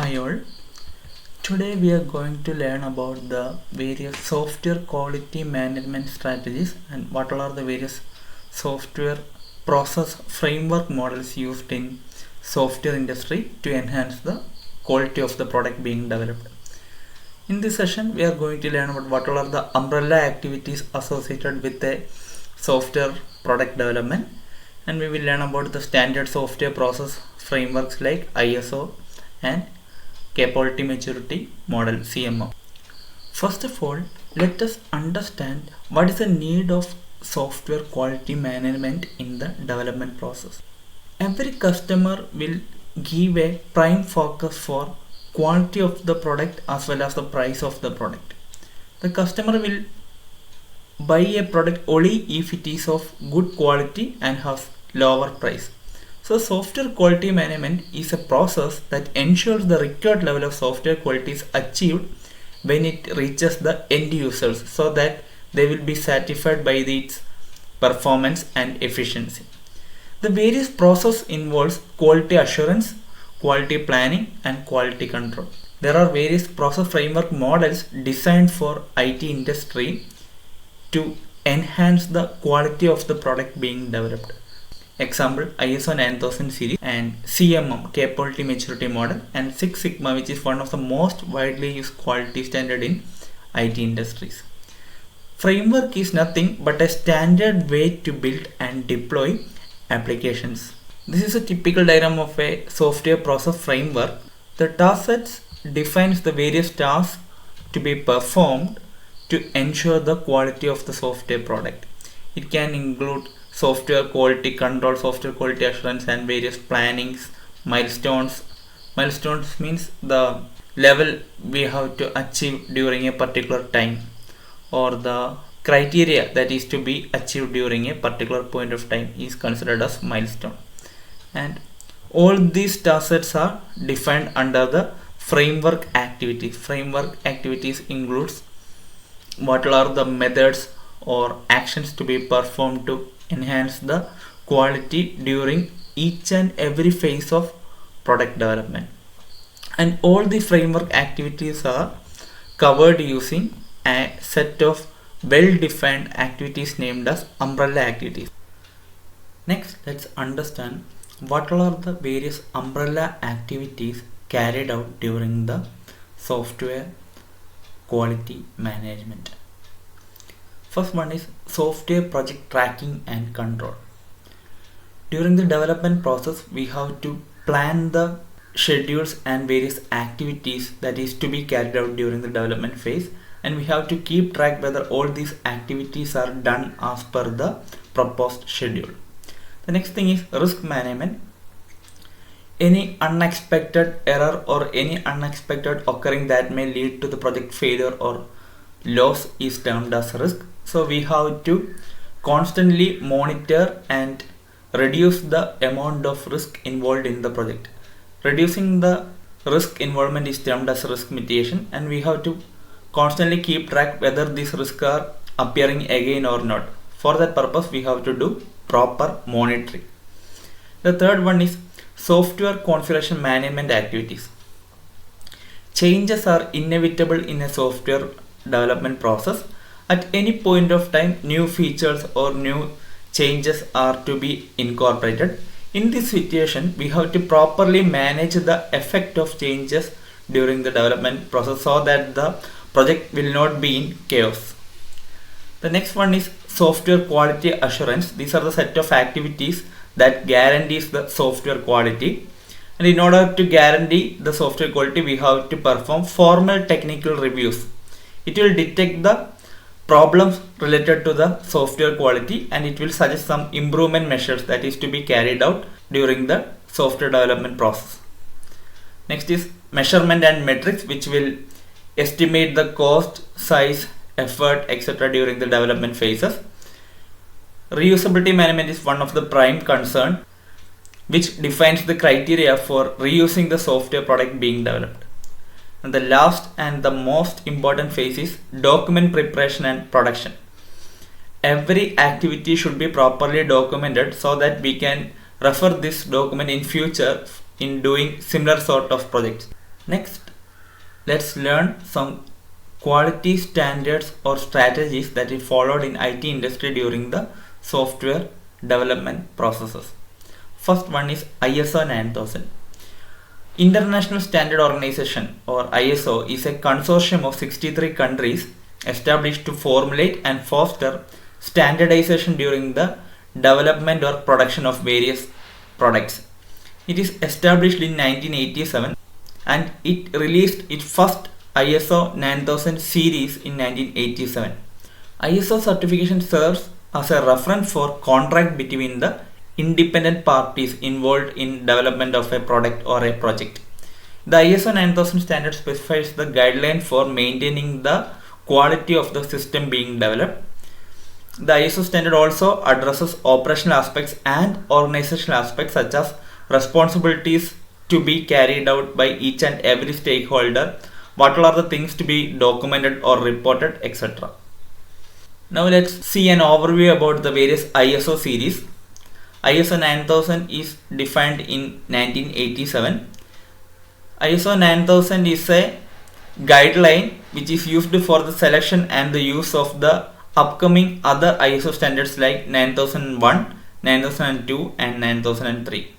Hi all. Today we are going to learn about the various software quality management strategies and what all are the various software process framework models used in software industry to enhance the quality of the product being developed. In this session we are going to learn about what all are the umbrella activities associated with the software product development, and we will learn about the standard software process frameworks like ISO and Capability Maturity Model CMM. First of all, let us understand what is the need of software quality management in the development process. Every customer will give a prime focus for quality of the product as well as the price of the product. The customer will buy a product only if it is of good quality and has lower price. So software quality management is a process that ensures the required level of software quality is achieved when it reaches the end users so that they will be satisfied by its performance and efficiency. The various process involves quality assurance, quality planning and quality control. There are various process framework models designed for IT industry to enhance the quality of the product being developed. Example, ISO 9000 series and CMM Capability Maturity Model and Six Sigma, which is one of the most widely used quality standard in IT industries. Framework is nothing but a standard way to build and deploy applications. This is a typical diagram of a software process framework. The task sets defines the various tasks to be performed to ensure the quality of the software product. It can include software quality control, software quality assurance and various plannings, milestones. Milestones means the level we have to achieve during a particular time, or the criteria that is to be achieved during a particular point of time is considered as milestone. And all these task sets are defined under the framework activities. Framework activities includes what are the methods or actions to be performed to enhance the quality during each and every phase of product development. And all the framework activities are covered using a set of well-defined activities named as umbrella activities. Next, let's understand what all are the various umbrella activities carried out during the software quality management. First one is software project tracking and control. During the development process, we have to plan the schedules and various activities that is to be carried out during the development phase, and we have to keep track whether all these activities are done as per the proposed schedule. The next thing is risk management. Any unexpected error or any unexpected occurring that may lead to the project failure or loss is termed as risk. So we have to constantly monitor and reduce the amount of risk involved in the project. Reducing the risk involvement is termed as risk mitigation, and we have to constantly keep track whether these risks are appearing again or not. For that purpose, we have to do proper monitoring. The third one is software configuration management activities. Changes are inevitable in a software development process. At any point of time, new features or new changes are to be incorporated. In this situation, we have to properly manage the effect of changes during the development process so that the project will not be in chaos. The next one is software quality assurance. These are the set of activities that guarantees the software quality. And in order to guarantee the software quality, we have to perform formal technical reviews. It will detect the problems related to the software quality and it will suggest some improvement measures that is to be carried out during the software development process. Next is measurement and metrics, which will estimate the cost, size, effort, etc. during the development phases. Reusability management is one of the prime concern, which defines the criteria for reusing the software product being developed. And the last and the most important phase is document preparation and production. Every activity should be properly documented so that we can refer this document in future in doing similar sort of projects. Next, let's learn some quality standards or strategies that is followed in IT industry during the software development processes. First one is ISO 9000. International Standard Organization or ISO is a consortium of 63 countries established to formulate and foster standardization during the development or production of various products. It is established in 1987 and it released its first ISO 9000 series in 1987. ISO certification serves as a reference for contract between the independent parties involved in development of a product or a project. The ISO 9000 standard specifies the guideline for maintaining the quality of the system being developed. The ISO standard also addresses operational aspects and organizational aspects such as responsibilities to be carried out by each and every stakeholder, what are the things to be documented or reported, etc. Now let's see an overview about the various ISO series. ISO 9000 is defined in 1987. ISO 9000 is a guideline which is used for the selection and the use of the upcoming other ISO standards like 9001, 9002 and 9003.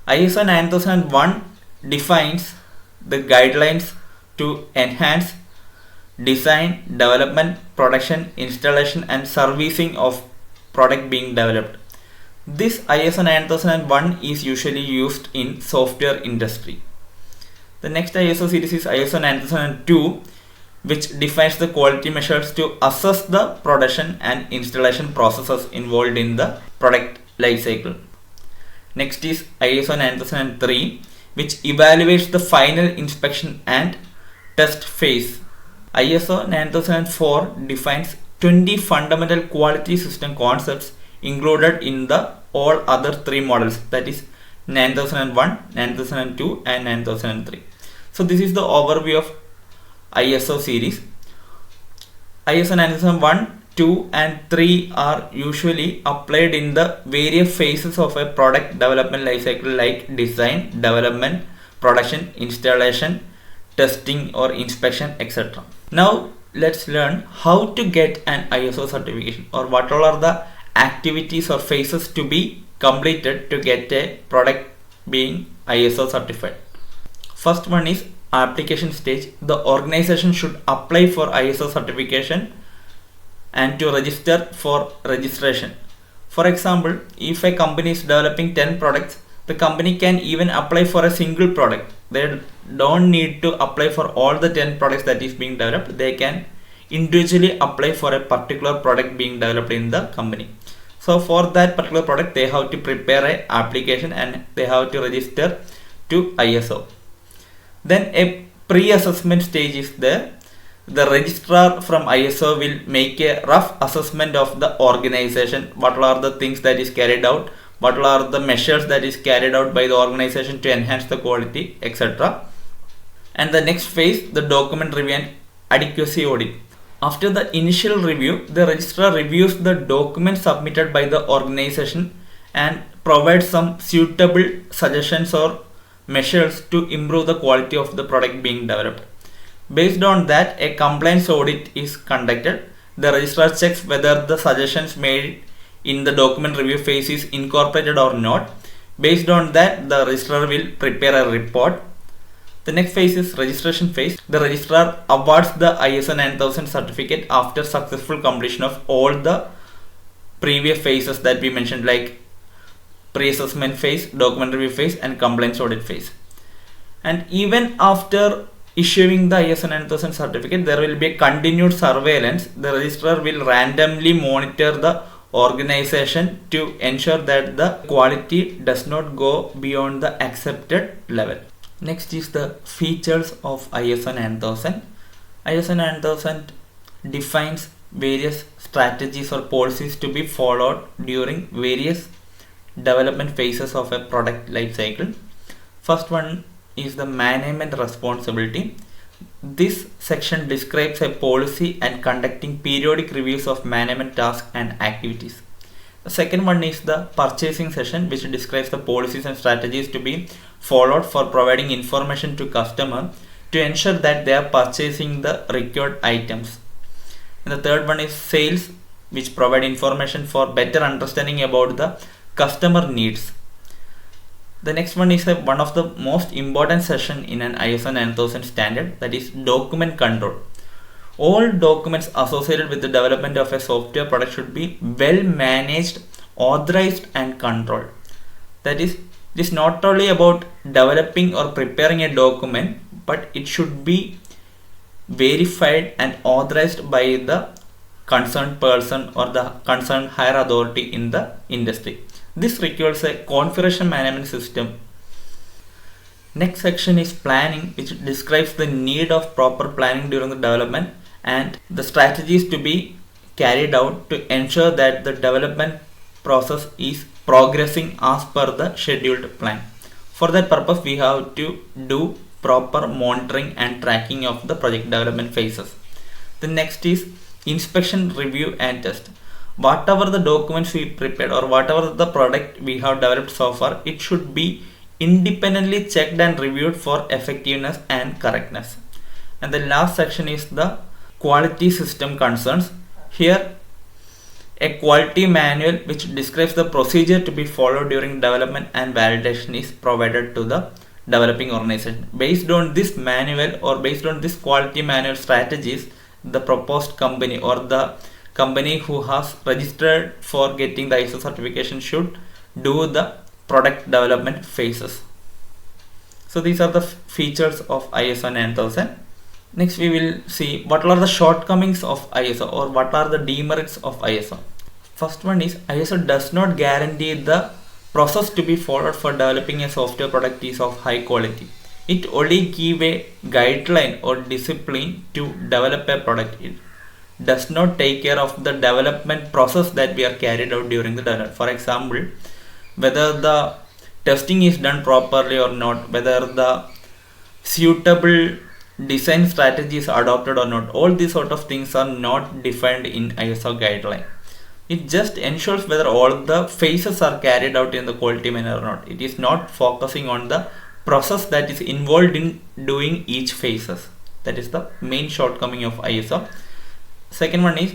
ISO 9001 defines the guidelines to enhance design, development, production, installation and servicing of product being developed. This ISO 9001 is usually used in software industry. The next ISO series is ISO 9002, which defines the quality measures to assess the production and installation processes involved in the product lifecycle. Next is ISO 9003, which evaluates the final inspection and test phase. ISO 9004 defines 20 fundamental quality system concepts included in the all other three models, that is 9001, 9002 and 9003. So this is the overview of ISO series. ISO 9001, 2 and 3 are usually applied in the various phases of a product development lifecycle like design, development, production, installation, testing or inspection, etc. Now let's learn how to get an ISO certification, or what all are the activities or phases to be completed to get a product being ISO certified. First one is application stage. The organization should apply for ISO certification and to register for registration. For example, if a company is developing 10 products, the company can even apply for a single product. They don't need to apply for all the 10 products that is being developed. They can individually apply for a particular product being developed in the company. So for that particular product, they have to prepare an application and they have to register to ISO. Then a pre-assessment stage is there. The registrar from ISO will make a rough assessment of the organization, what are the things that is carried out, what are the measures that is carried out by the organization to enhance the quality, etc. And the next phase, the document review and adequacy audit. After the initial review, the registrar reviews the documents submitted by the organization and provides some suitable suggestions or measures to improve the quality of the product being developed. Based on that, a compliance audit is conducted. The registrar checks whether the suggestions made in the document review phase is incorporated or not. Based on that, the registrar will prepare a report. The next phase is registration phase. The registrar awards the ISO 9000 certificate after successful completion of all the previous phases that we mentioned, like pre-assessment phase, document review phase and compliance audit phase. And even after issuing the ISO 9000 certificate, there will be a continued surveillance. The registrar will randomly monitor the organization to ensure that the quality does not go beyond the accepted level. Next is the features of ISO 9000. ISO 9000 defines various strategies or policies to be followed during various development phases of a product life cycle. First one is the management responsibility. This section describes a policy and conducting periodic reviews of management tasks and activities. The second one is the purchasing session, which describes the policies and strategies to be followed for providing information to customer to ensure that they are purchasing the required items. And the third one is sales, which provide information for better understanding about the customer needs. The next one is one of the most important session in an ISO 9000 standard, that is document control. All documents associated with the development of a software product should be well managed, authorized and controlled. That is, it is not only about developing or preparing a document, but it should be verified and authorized by the concerned person or the concerned higher authority in the industry. This requires a configuration management system. Next section is planning, which describes the need of proper planning during the development and the strategies to be carried out to ensure that the development process is progressing as per the scheduled plan. For that purpose, we have to do proper monitoring and tracking of the project development phases. The next is inspection, review and test. Whatever the documents we prepared or whatever the product we have developed so far, it should be independently checked and reviewed for effectiveness and correctness. And the last section is the quality system concerns. Here, a quality manual which describes the procedure to be followed during development and validation is provided to the developing organization. Based on this manual or based on this quality manual strategies, the proposed company or the company who has registered for getting the ISO certification should do the product development phases. So these are the features of ISO 9000. Next we will see what are the shortcomings of ISO or what are the demerits of ISO. First one is ISO does not guarantee the process to be followed for developing a software product is of high quality. It only gives a guideline or discipline to develop a product. It does not take care of the development process that we are carried out during the development. For example, whether the testing is done properly or not, whether the suitable design strategy is adopted or not, all these sort of things are not defined in ISO guideline. It just ensures whether all the phases are carried out in the quality manner or not. It is not focusing on the process that is involved in doing each phases. That is the main shortcoming of ISO. Second one is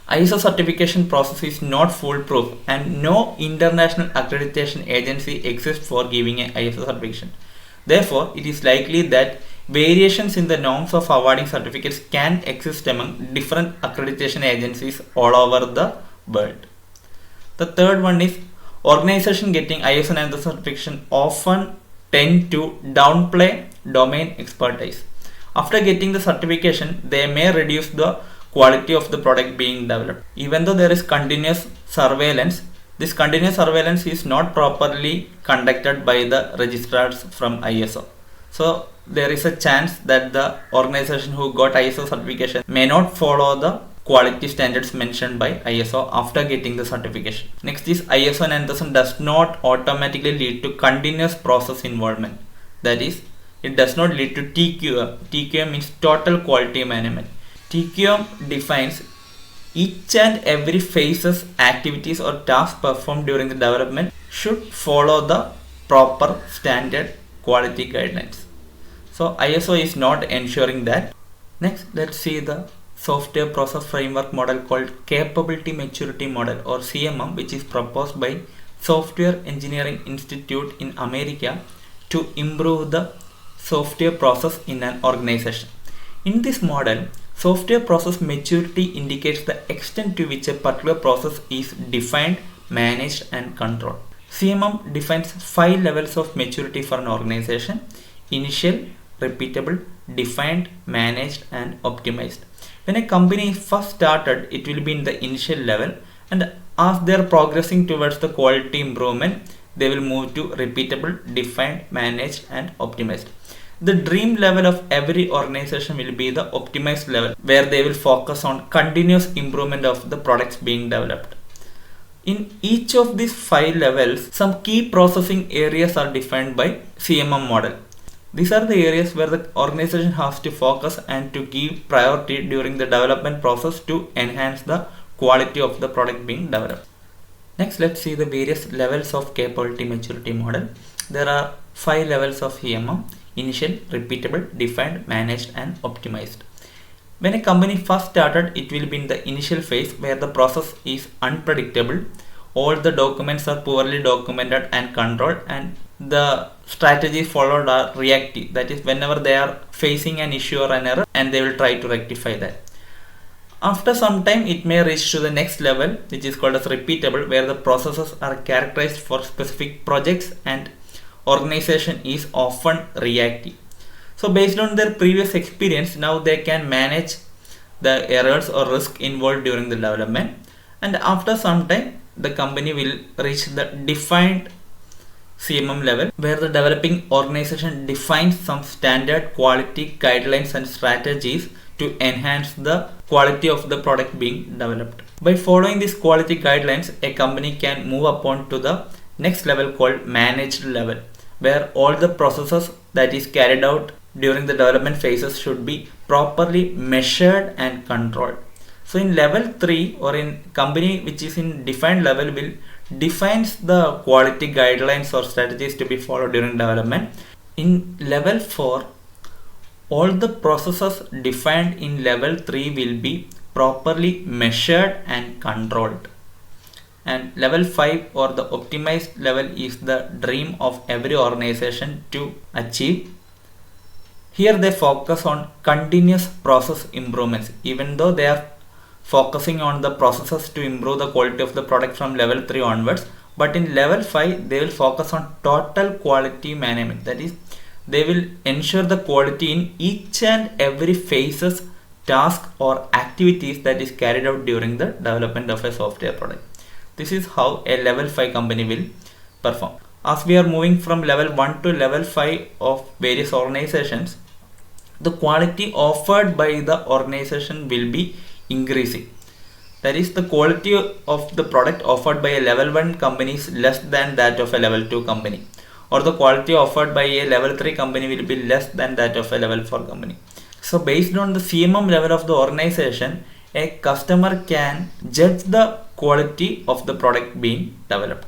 ISO certification process is not foolproof and no international accreditation agency exists for giving an ISO certification. Therefore, it is likely that variations in the norms of awarding certificates can exist among different accreditation agencies all over the world. The third one is organization getting ISO 9000 certification often tend to downplay domain expertise. After getting the certification, they may reduce the quality of the product being developed. Even though there is continuous surveillance, this continuous surveillance is not properly conducted by the registrars from ISO. So there is a chance that the organization who got ISO certification may not follow the quality standards mentioned by ISO after getting the certification. Next is ISO 9000 does not automatically lead to continuous process involvement. That is, it does not lead to TQM. TQM means total quality management. TQM defines each and every phases, activities or tasks performed during the development should follow the proper standard quality guidelines. So ISO is not ensuring that. Next, let's see the software process framework model called Capability Maturity Model or CMM, which is proposed by Software Engineering Institute in America to improve the software process in an organization. In this model, software process maturity indicates the extent to which a particular process is defined, managed and controlled. CMM defines 5 levels of maturity for an organization: initial, repeatable, defined, managed and optimized. When a company is first started, it will be in the initial level, and as they are progressing towards the quality improvement, they will move to repeatable, defined, managed and optimized. The dream level of every organization will be the optimized level, where they will focus on continuous improvement of the products being developed. In each of these 5 levels, some key processing areas are defined by CMM model. These are the areas where the organization has to focus and to give priority during the development process to enhance the quality of the product being developed. Next, let's see the various levels of capability maturity model. There are 5 levels of EMM: initial, repeatable, defined, managed, and optimized. When a company first started, it will be in the initial phase where the process is unpredictable. All the documents are poorly documented and controlled, and the strategies followed are reactive. That is, whenever they are facing an issue or an error, and they will try to rectify that. After some time, it may reach to the next level, which is called as repeatable, where the processes are characterized for specific projects and organization is often reactive. So based on their previous experience, now they can manage the errors or risk involved during the development, and after some time the company will reach the defined CMM level, where the developing organization defines some standard quality guidelines and strategies to enhance the quality of the product being developed. By following these quality guidelines, a company can move upon to the next level called managed level, where all the processes that is carried out during the development phases should be properly measured and controlled. So in level 3, or in company which is in defined level, will defines the quality guidelines or strategies to be followed during development. In level 4, all the processes defined in level 3 will be properly measured and controlled. And level 5, or the optimized level, is the dream of every organization to achieve. Here they focus on continuous process improvements, even though they are focusing on the processes to improve the quality of the product from level 3 onwards. But in level 5, they will focus on total quality management. That is, they will ensure the quality in each and every phases, task or activities that is carried out during the development of a software product. This is how a level 5 company will perform. As we are moving from level 1 to level 5 of various organizations, the quality offered by the organization will be increasing. That is, the quality of the product offered by a level 1 company is less than that of a level 2 company, or the quality offered by a level 3 company will be less than that of a level 4 company. So based on the CMM level of the organization, a customer can judge the quality of the product being developed.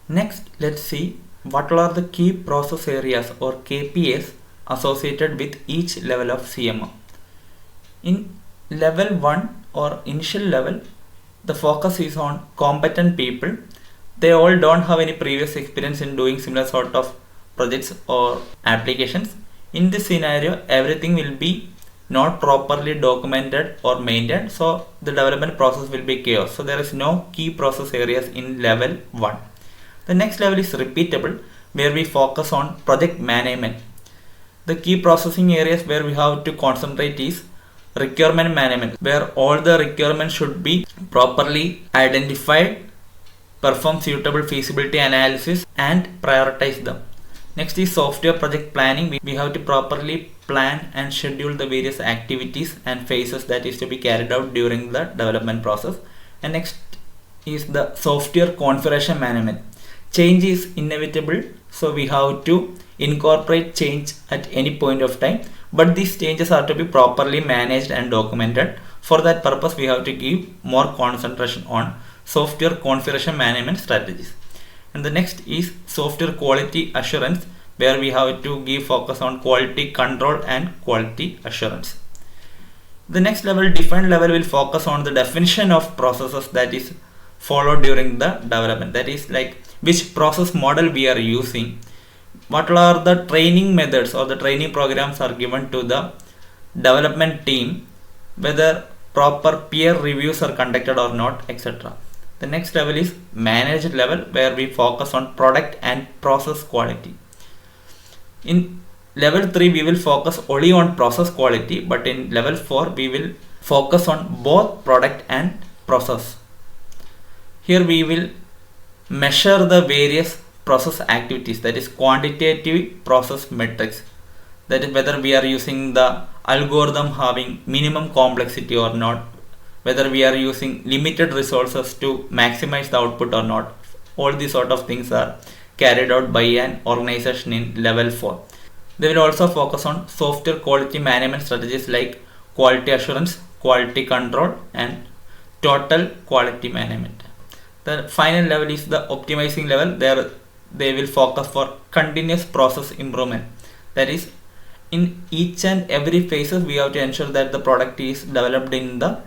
Next, let's see what are the key process areas or KPIs associated with each level of CMM. In level 1 or initial level, the focus is on competent people. They all don't have any previous experience in doing similar sort of projects or applications. In this scenario, everything will be not properly documented or maintained, so the development process will be chaos. So there is no key process areas in level 1. The next level is repeatable, where we focus on project management. The key processing areas where we have to concentrate is requirement management, where all the requirements should be properly identified, perform suitable feasibility analysis and prioritize them. Next is software project planning. We have to properly plan and schedule the various activities and phases that is to be carried out during the development process. And next is the software configuration management. Change is inevitable, so we have to incorporate change at any point of time, but these changes are to be properly managed and documented. For that purpose, we have to give more concentration on software configuration management strategies. And the next is software quality assurance, where we have to give focus on quality control and quality assurance. The next level, defined level, will focus on the definition of processes that is followed during the development. That is, like which process model we are using, what are the training methods or the training programs are given to the development team, whether proper peer reviews are conducted or not, etc. The next level is managed level, where we focus on product and process quality. In level 3, we will focus only on process quality, but in level 4, we will focus on both product and process. Here we will measure the various process activities, that is quantitative process metrics, that is whether we are using the algorithm having minimum complexity or not, whether we are using limited resources to maximize the output or not. All these sort of things are carried out by an organization in level 4. They will also focus on software quality management strategies like quality assurance, quality control and total quality management. The final level is the optimizing level. There they will focus for continuous process improvement. That is, in each and every phases we have to ensure that the product is developed in the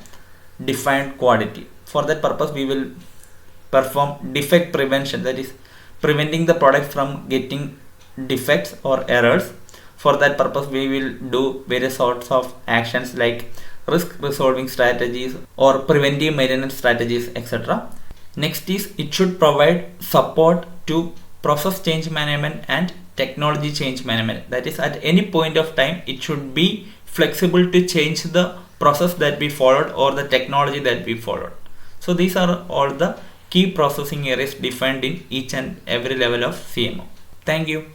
defined quality. For that purpose we will perform defect prevention, that is preventing the product from getting defects or errors. For that purpose we will do various sorts of actions like risk resolving strategies or preventive maintenance strategies, etc. Next is, it should provide support to process change management and technology change management. That is, at any point of time it should be flexible to change the process that we followed or the technology that we followed. So these are all the key processing areas defined in each and every level of CMO. Thank you.